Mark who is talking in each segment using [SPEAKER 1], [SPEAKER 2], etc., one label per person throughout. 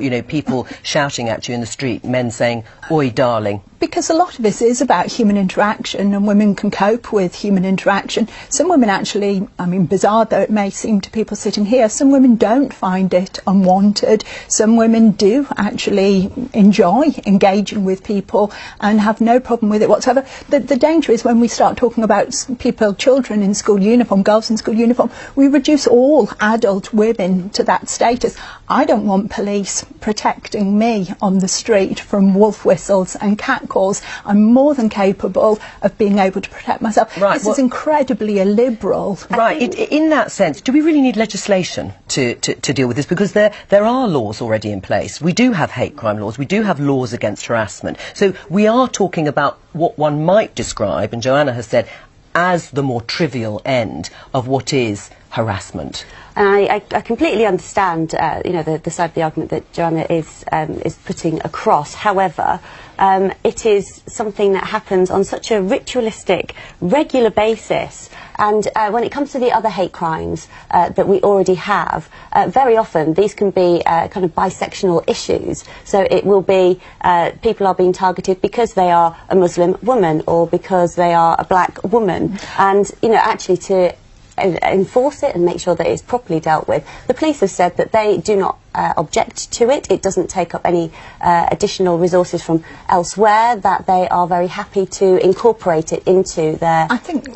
[SPEAKER 1] You know, people shouting at you in the street, men saying, "Oi, darling."
[SPEAKER 2] Because a lot of this is about human interaction, and women can cope with human interaction. Some women actually, I mean, bizarre though it may seem to people sitting here, some women don't find it unwanted. Some women do actually enjoy engaging with people and have no problem with it whatsoever. The danger is when we start talking about people, children in school uniform, girls in school uniform, we reduce all adult women to that status. I don't want police protecting me on the street from wolf whistles and catcalls. I'm more than capable of being able to protect myself.
[SPEAKER 1] Right,
[SPEAKER 2] this is incredibly illiberal.
[SPEAKER 1] Right, in that sense, do we really need legislation to deal with this? Because there are laws already in place. We do have hate crime laws, we do have laws against harassment. So we are talking about what one might describe, and Joanna has said, as the more trivial end of what is harassment.
[SPEAKER 3] And I completely understand, you know, the side of the argument that Joanna is putting across. However, it is something that happens on such a ritualistic, regular basis. And when it comes to the other hate crimes that we already have, very often these can be kind of bisectional issues. So it will be people are being targeted because they are a Muslim woman or because they are a black woman. And, you know, actually to enforce it and make sure that it's properly dealt with. The police have said that they do not object to it. It doesn't take up any additional resources from elsewhere, that they are very happy to incorporate it into their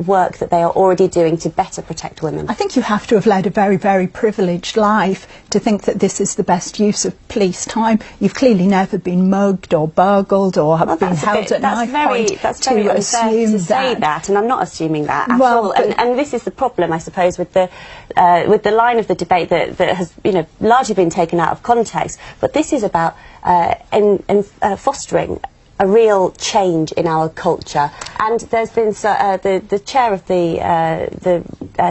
[SPEAKER 3] work that they are already doing to better protect women.
[SPEAKER 2] I think you have to have led a very, very privileged life to think that this is the best use of police time. You've clearly never been mugged or burgled or have been held at knife point.
[SPEAKER 3] That's very unfair to say that, and I'm not assuming that at all. And this is the problem, I suppose, with the line of the debate that has, you know, largely been taken out of context. But this is about fostering a real change in our culture. And there's been the chair of the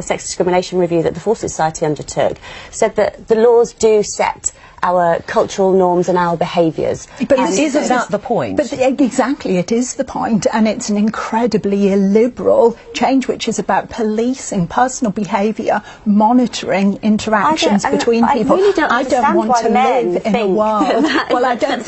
[SPEAKER 3] sex discrimination review that the Forces Society undertook said that the laws do set our cultural norms and our behaviours.
[SPEAKER 1] But isn't that the point?
[SPEAKER 2] But exactly, it is the point, and it's an incredibly illiberal change which is about policing personal behaviour, monitoring interactions between people.
[SPEAKER 3] I really don't
[SPEAKER 2] want to live in a world.
[SPEAKER 3] Well, I don't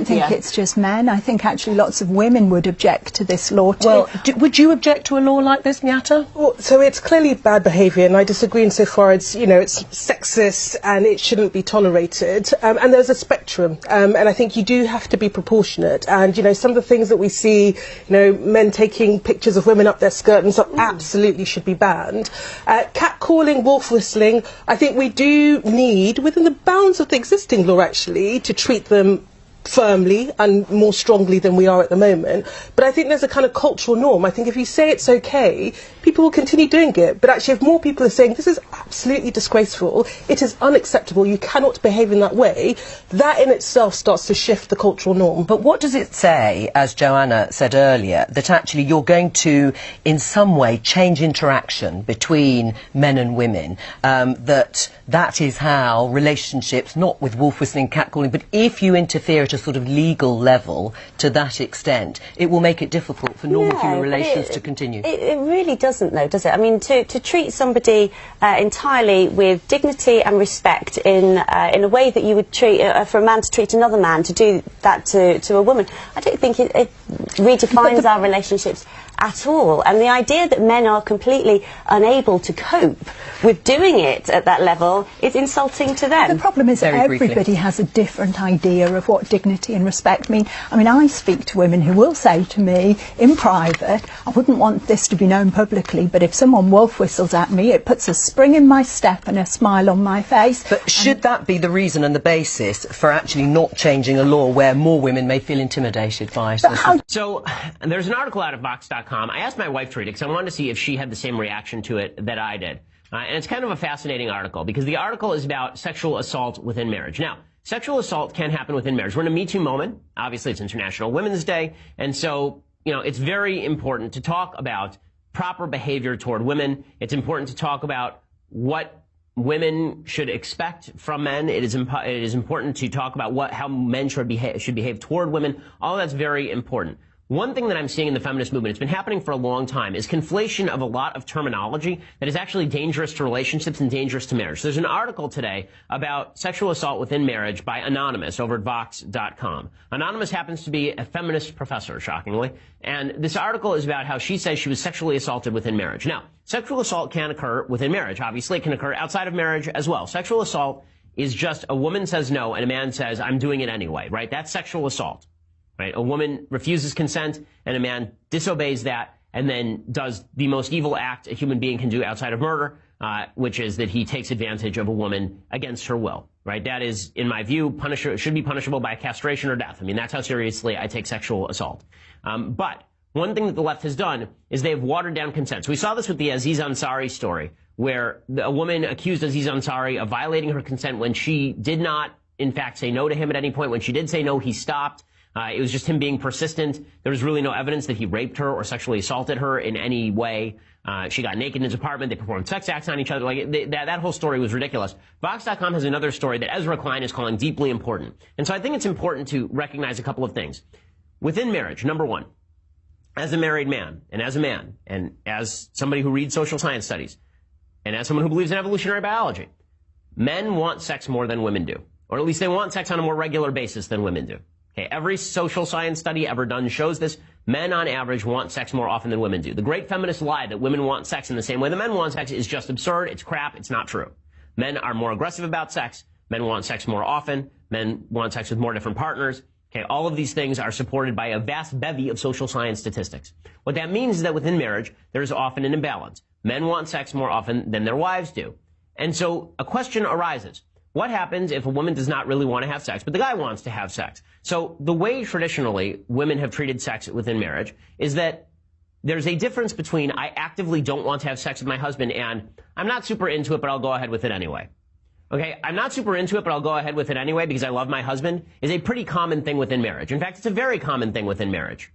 [SPEAKER 2] think it's just men. I think actually lots of women would object to this law too.
[SPEAKER 1] Well, would you object to a law like this, Miata?
[SPEAKER 4] Well, so it's clearly bad behaviour, and I disagree insofar as, you know, it's sexist and it shouldn't be tolerated. And there's a spectrum, and I think you do have to be proportionate. And, you know, some of the things that we see, you know, men taking pictures of women up their skirt and stuff, absolutely should be banned. Catcalling, wolf whistling, I think we do need, within the bounds of the existing law actually, to treat them firmly and more strongly than we are at the moment. But I think there's a kind of cultural norm. I think if you say it's okay, people will continue doing it. But actually, if more people are saying this is absolutely disgraceful, it is unacceptable, you cannot behave in that way, that in itself starts to shift the cultural norm.
[SPEAKER 1] But what does it say, as Joanna said earlier, that actually you're going to, in some way, change interaction between men and women, that is how relationships, not with wolf whistling, catcalling, but if you interfere at a sort of legal level to that extent, it will make it difficult for normal human relations to continue.
[SPEAKER 3] It really doesn't, though, does it? I mean, to treat somebody entirely with dignity and respect in a way that you would treat, for a man to treat another man, to do that to a woman, I don't think it redefines our relationships at all. And the idea that men are completely unable to cope with doing it at that level is insulting to them.
[SPEAKER 2] The problem is that everybody has a different idea of what dignity and respect mean. I mean, I speak to women who will say to me in private, I wouldn't want this to be known publicly, but if someone wolf whistles at me, it puts a spring in my step and a smile on my face.
[SPEAKER 1] But should that be the reason and the basis for actually not changing a law where more women may feel intimidated by it?
[SPEAKER 5] So there's an article out of Vox.com. I asked my wife to read it because I wanted to see if she had the same reaction to it that I did. And it's kind of a fascinating article because the article is about sexual assault within marriage. Now, sexual assault can happen within marriage. We're in a Me Too moment. Obviously, it's International Women's Day. And so, you know, it's very important to talk about proper behavior toward women. It's important to talk about what women should expect from men. It is important to talk about how men should behave toward women. All that's very important. one thing that I'm seeing in the feminist movement, it's been happening for a long time, is conflation of a lot of terminology that is actually dangerous to relationships and dangerous to marriage. There's an article today about sexual assault within marriage by Anonymous over at Vox.com. Anonymous happens to be a feminist professor, shockingly, and this article is about how she says she was sexually assaulted within marriage. Now, sexual assault can occur within marriage. Obviously, it can occur outside of marriage as well. Sexual assault is just a woman says no and a man says, I'm doing it anyway, right? That's sexual assault. Right? A woman refuses consent and a man disobeys that and then does the most evil act a human being can do outside of murder, which is that he takes advantage of a woman against her will. Right? That is, in my view, should be punishable by castration or death. I mean, that's how seriously I take sexual assault. But one thing that the left has done is they have watered down consent. So we saw this with the Aziz Ansari story, where a woman accused Aziz Ansari of violating her consent when she did not, in fact, say no to him at any point. When she did say no, he stopped. It was just him being persistent. There was really no evidence that he raped her or sexually assaulted her in any way. She got naked in his apartment. They performed sex acts on each other. That whole story was ridiculous. Vox.com has another story that Ezra Klein is calling deeply important. And so I think it's important to recognize a couple of things. Within marriage, number one, as a married man and as a man and as somebody who reads social science studies and as someone who believes in evolutionary biology, men want sex more than women do. Or at least they want sex on a more regular basis than women do. Okay, every social science study ever done shows this. Men on average want sex more often than women do. The great feminist lie that women want sex in the same way that men want sex is just absurd. It's crap. It's not true. Men are more aggressive about sex. Men want sex more often. Men want sex with more different partners. Okay, all of these things are supported by a vast bevy of social science statistics. What that means is that within marriage, there is often an imbalance. Men want sex more often than their wives do. And so a question arises. What happens if a woman does not really want to have sex, but the guy wants to have sex? So the way traditionally women have treated sex within marriage is that there's a difference between I actively don't want to have sex with my husband and I'm not super into it, but I'll go ahead with it anyway. Okay, I'm not super into it, but I'll go ahead with it anyway because I love my husband is a pretty common thing within marriage. In fact, it's a very common thing within marriage.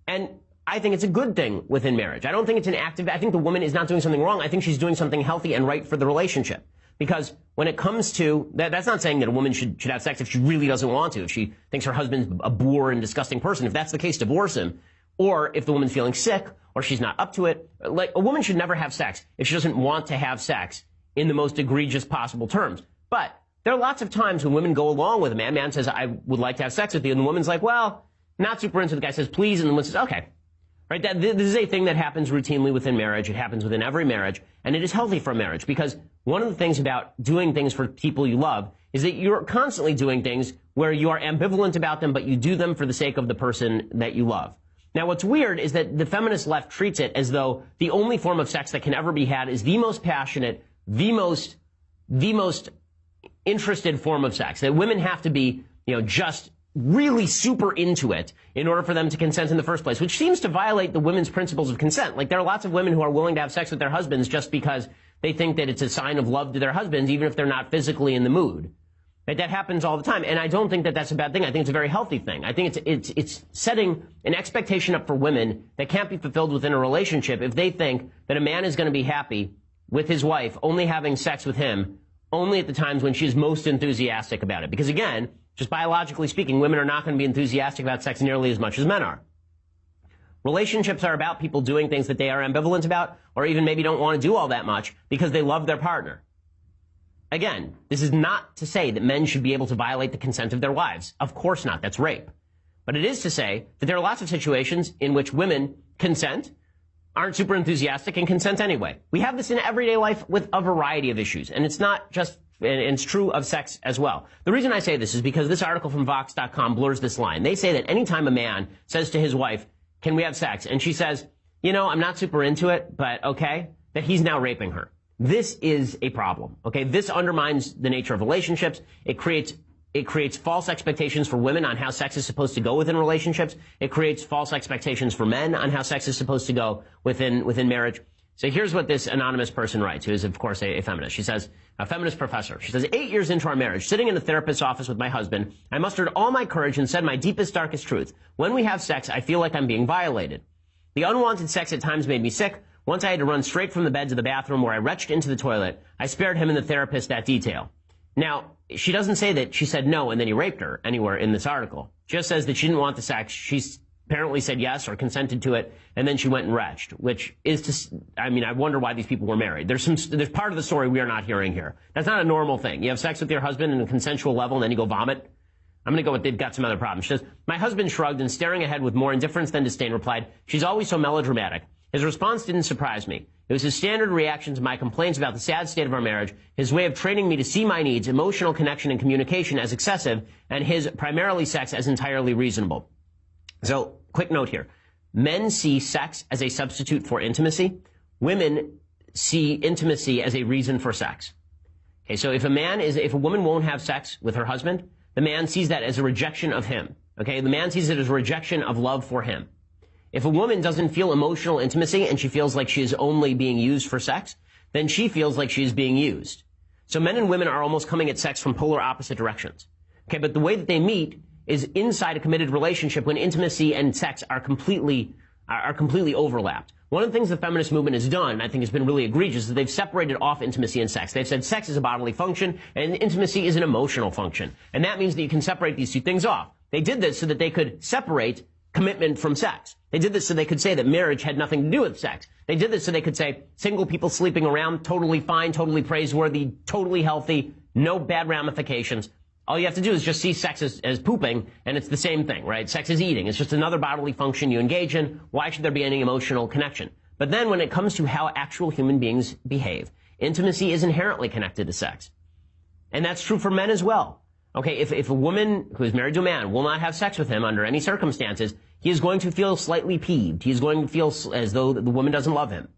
[SPEAKER 5] And I think it's a good thing within marriage. I don't think it's an active, I think the woman is not doing something wrong. I think she's doing something healthy and right for the relationship. Because when it comes to, that's not saying that a woman should have sex if she really doesn't want to, if she thinks her husband's a bore and disgusting person. If that's the case, divorce him. Or if the woman's feeling sick, or she's not up to it. Like, a woman should never have sex if she doesn't want to have sex in the most egregious possible terms. But there are lots of times when women go along with a man. Man says, I would like to have sex with you. And the woman's like, well, not super into it. The guy says, please. And the woman says, okay. Right? This is a thing that happens routinely within marriage. It happens within every marriage. And it is healthy for marriage because one of the things about doing things for people you love is that you're constantly doing things where you are ambivalent about them, but you do them for the sake of the person that you love. Now, what's weird is that the feminist left treats it as though the only form of sex that can ever be had is the most passionate, the most interested form of sex. That women have to be, just really super into it in order for them to consent in the first place, which seems to violate the women's principles of consent. Like, there are lots of women who are willing to have sex with their husbands just because they think that it's a sign of love to their husbands, even if they're not physically in the mood. Right? That happens all the time. And I don't think that that's a bad thing. I think it's a very healthy thing. I think it's setting an expectation up for women that can't be fulfilled within a relationship if they think that a man is going to be happy with his wife only having sex with him only at the times when she's most enthusiastic about it. Because again, just biologically speaking, women are not going to be enthusiastic about sex nearly as much as men are. Relationships are about people doing things that they are ambivalent about or even maybe don't want to do all that much because they love their partner. Again, this is not to say that men should be able to violate the consent of their wives. Of course not. That's rape. But it is to say that there are lots of situations in which women consent, aren't super enthusiastic, and consent anyway. We have this in everyday life with a variety of issues. And it's not just, and it's true of sex as well. The reason I say this is because this article from Vox.com blurs this line. They say that anytime a man says to his wife, can we have sex? And she says, I'm not super into it, but okay, that he's now raping her. This is a problem. Okay, this undermines the nature of relationships. It creates false expectations for women on how sex is supposed to go within relationships. It creates false expectations for men on how sex is supposed to go within marriage. So here's what this anonymous person writes, who is, of course, a feminist. She says, a feminist professor. She says, 8 years into our marriage, sitting in the therapist's office with my husband, I mustered all my courage and said my deepest, darkest truth. When we have sex, I feel like I'm being violated. The unwanted sex at times made me sick. Once I had to run straight from the bed to the bathroom where I retched into the toilet. I spared him and the therapist that detail. Now, she doesn't say that she said no and then he raped her anywhere in this article. She just says that she didn't want the sex. She apparently said yes or consented to it, and then she went and retched, which is I wonder why these people were married. There's part of the story we are not hearing here. That's not a normal thing. You have sex with your husband in a consensual level and then you go vomit. I'm going to go with they've got some other problems. She says, my husband shrugged and staring ahead with more indifference than disdain replied, she's always so melodramatic. His response didn't surprise me. It was his standard reaction to my complaints about the sad state of our marriage, his way of training me to see my needs, emotional connection and communication as excessive, and his primarily sex as entirely reasonable. So, quick note here. Men see sex as a substitute for intimacy. Women see intimacy as a reason for sex. Okay, so if a woman won't have sex with her husband, the man sees that as a rejection of him. Okay, the man sees it as a rejection of love for him. If a woman doesn't feel emotional intimacy and she feels like she is only being used for sex, then she feels like she is being used. So men and women are almost coming at sex from polar opposite directions. Okay, but the way that they meet is inside a committed relationship when intimacy and sex are completely overlapped. One of the things the feminist movement has done, I think has been really egregious, is they've separated off intimacy and sex. They've said sex is a bodily function and intimacy is an emotional function. And that means that you can separate these two things off. They did this so that they could separate commitment from sex. They did this so they could say that marriage had nothing to do with sex. They did this so they could say single people sleeping around, totally fine, totally praiseworthy, totally healthy, no bad ramifications. All you have to do is just see sex as pooping, and it's the same thing, right? Sex is eating. It's just another bodily function you engage in. Why should there be any emotional connection? But then when it comes to how actual human beings behave, intimacy is inherently connected to sex. And that's true for men as well. Okay, if a woman who is married to a man will not have sex with him under any circumstances, he is going to feel slightly peeved. He is going to feel as though the woman doesn't love him.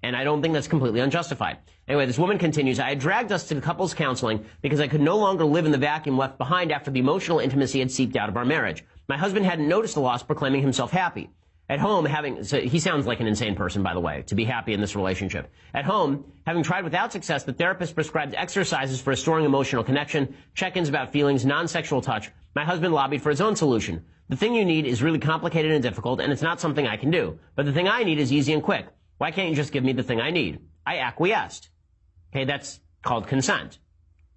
[SPEAKER 5] And I don't think that's completely unjustified. Anyway, this woman continues, I had dragged us to couples counseling because I could no longer live in the vacuum left behind after the emotional intimacy had seeped out of our marriage. My husband hadn't noticed the loss, proclaiming himself happy. At home, so he sounds like an insane person, by the way, to be happy in this relationship. At home, having tried without success, the therapist prescribed exercises for restoring emotional connection, check-ins about feelings, non-sexual touch. My husband lobbied for his own solution. The thing you need is really complicated and difficult, and it's not something I can do. But the thing I need is easy and quick. Why can't you just give me the thing I need? I acquiesced. Okay, that's called consent.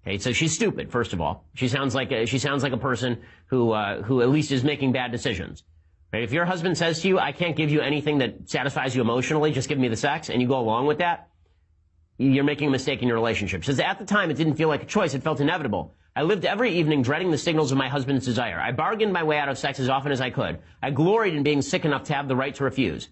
[SPEAKER 5] Okay, so she's stupid, first of all. She sounds like a person who at least is making bad decisions. Right? If your husband says to you, I can't give you anything that satisfies you emotionally, just give me the sex, and you go along with that, you're making a mistake in your relationship. She says, at the time, it didn't feel like a choice. It felt inevitable. I lived every evening dreading the signals of my husband's desire. I bargained my way out of sex as often as I could. I gloried in being sick enough to have the right to refuse.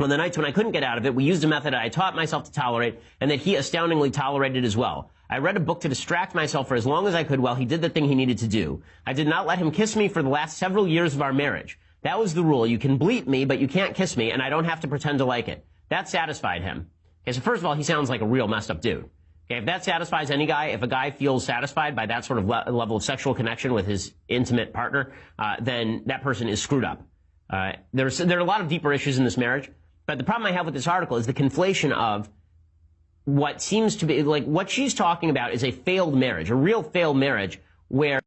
[SPEAKER 5] On the nights when I couldn't get out of it, we used a method I taught myself to tolerate and that he astoundingly tolerated as well. I read a book to distract myself for as long as I could while he did the thing he needed to do. I did not let him kiss me for the last several years of our marriage. That was the rule. You can bleep me, but you can't kiss me, and I don't have to pretend to like it. That satisfied him. Okay, so first of all, he sounds like a real messed up dude. Okay, if that satisfies any guy, if a guy feels satisfied by that sort of level of sexual connection with his intimate partner, then that person is screwed up. There are a lot of deeper issues in this marriage, but the problem I have with this article is the conflation of what seems to be, like, what she's talking about is a failed marriage, a real failed marriage, where